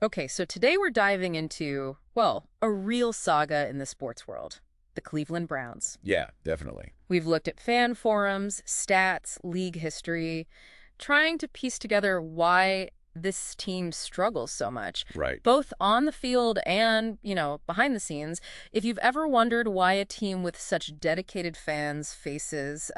Okay, so today we're diving into, well, a real saga in the sports world, the Cleveland Browns. Yeah, definitely. We've looked at fan forums, stats, league history, trying to piece together why this team struggles so much, Right. both on the field and, behind the scenes. If you've ever wondered why a team with such dedicated fans faces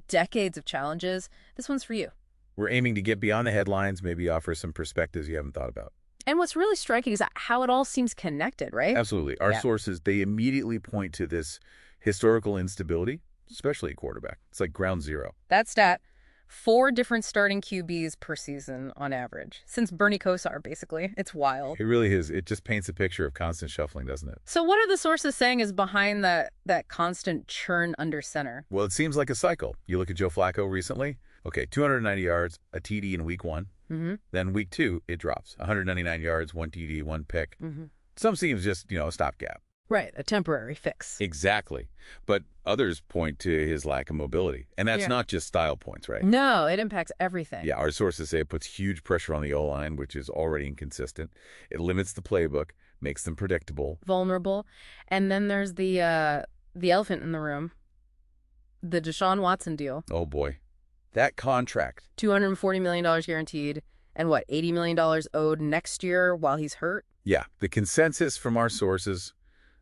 decades of challenges, this one's for you. We're aiming to get beyond the headlines, maybe offer some perspectives you haven't thought about. And what's really striking is how it all seems connected, right? Absolutely. Our Yeah. sources, they immediately point to this historical instability, especially at quarterback. It's like ground zero. That stat, 4 different starting QBs per season on average. Since Bernie Kosar, basically. It's wild. It really is. It just paints a picture of constant shuffling, doesn't it? So what are the sources saying is behind that constant churn under center? Well, it seems like a cycle. You look at Joe Flacco recently. Okay, 290 yards, a TD in week 1. Mm-hmm. Then week 2, it drops. 199 yards, 1 TD, 1 pick. Mm-hmm. Some seems just, a stopgap. Right, a temporary fix. Exactly. But others point to his lack of mobility. And that's not just style points, right? No, it impacts everything. Yeah, our sources say it puts huge pressure on the O-line, which is already inconsistent. It limits the playbook, makes them predictable. Vulnerable. And then there's the elephant in the room, the Deshaun Watson deal. Oh, boy. That contract. $240 million guaranteed, and what, $80 million owed next year while he's hurt? Yeah, the consensus from our sources,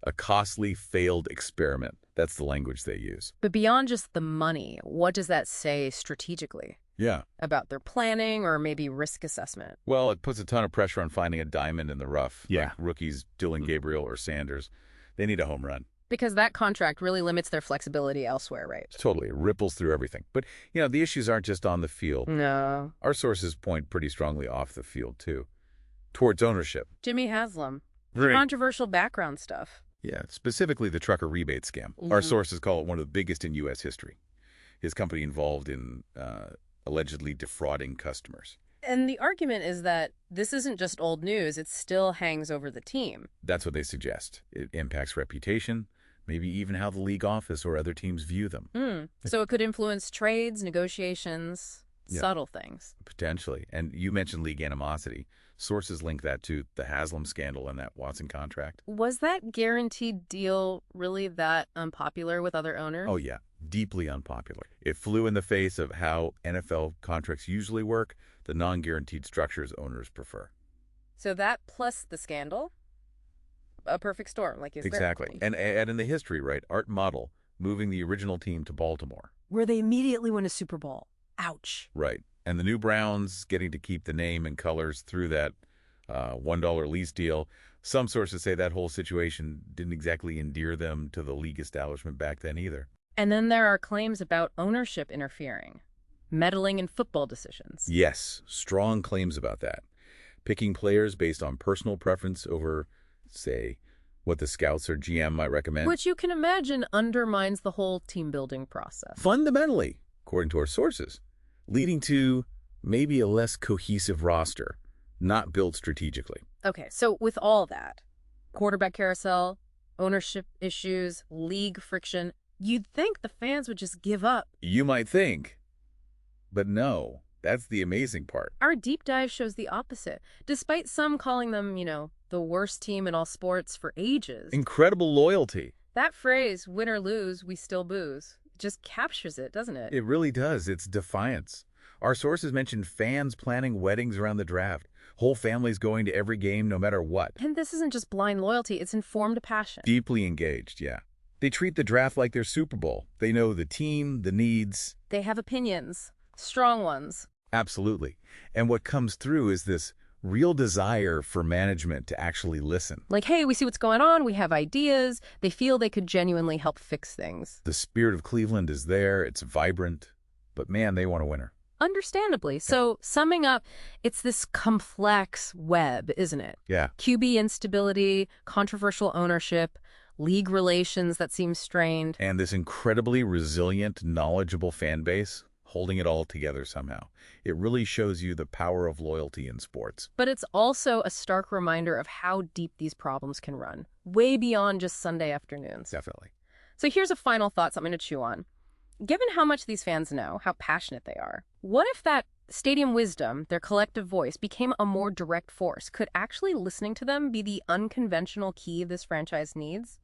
a costly failed experiment. That's the language they use. But beyond just the money, what does that say strategically Yeah. about their planning or maybe risk assessment? Well, it puts a ton of pressure on finding a diamond in the rough. Yeah. Like rookies Dylan Gabriel or Sanders. They need a home run. Because that contract really limits their flexibility elsewhere, right? Totally. It ripples through everything. But, the issues aren't just on the field. No. Our sources point pretty strongly off the field, too, towards ownership. Jimmy Haslam. Right. Controversial background stuff. Yeah, specifically the trucker rebate scam. Our sources call it one of the biggest in U.S. history. His company involved in allegedly defrauding customers. And the argument is that this isn't just old news, it still hangs over the team. That's what they suggest. It impacts reputation, maybe even how the league office or other teams view them. So it could influence trades, negotiations, subtle things. Potentially. And you mentioned league animosity. Sources link that to the Haslam scandal and that Watson contract. Was that guaranteed deal really that unpopular with other owners? Oh, yeah. Deeply unpopular. It flew in the face of how NFL contracts usually work, the non-guaranteed structures owners prefer. So that plus the scandal, a perfect storm, like you said. Exactly. And in the history, right, Art Model moving the original team to Baltimore. Where they immediately win a Super Bowl. Ouch. Right. And the new Browns getting to keep the name and colors through that $1 lease deal. Some sources say that whole situation didn't exactly endear them to the league establishment back then either. And then there are claims about ownership interfering, meddling in football decisions. Yes, strong claims about that. Picking players based on personal preference over, say, what the scouts or GM might recommend. Which you can imagine undermines the whole team-building process. Fundamentally, according to our sources, leading to maybe a less cohesive roster, not built strategically. Okay, so with all that, quarterback carousel, ownership issues, league friction, you'd think the fans would just give up. You might think, but no, that's the amazing part. Our deep dive shows the opposite. Despite some calling them, the worst team in all sports for ages. Incredible loyalty. That phrase, win or lose, we still booze, just captures it, doesn't it? It really does. It's defiance. Our sources mentioned fans planning weddings around the draft, whole families going to every game no matter what. And this isn't just blind loyalty, it's informed passion. Deeply engaged, yeah. They treat the draft like their Super Bowl. They know the team, the needs. They have opinions, strong ones. Absolutely. And what comes through is this real desire for management to actually listen. Like, hey, we see what's going on, we have ideas. They feel they could genuinely help fix things. The spirit of Cleveland is there, it's vibrant, but man, they want a winner. Understandably. So, summing up, it's this complex web, isn't it? Yeah. QB instability, controversial ownership, league relations that seem strained. And this incredibly resilient, knowledgeable fan base holding it all together somehow. It really shows you the power of loyalty in sports. But it's also a stark reminder of how deep these problems can run, way beyond just Sunday afternoons. Definitely. So here's a final thought, something to chew on. Given how much these fans know, how passionate they are, what if that Stadium wisdom, their collective voice, became a more direct force. Could actually listening to them be the unconventional key this franchise needs?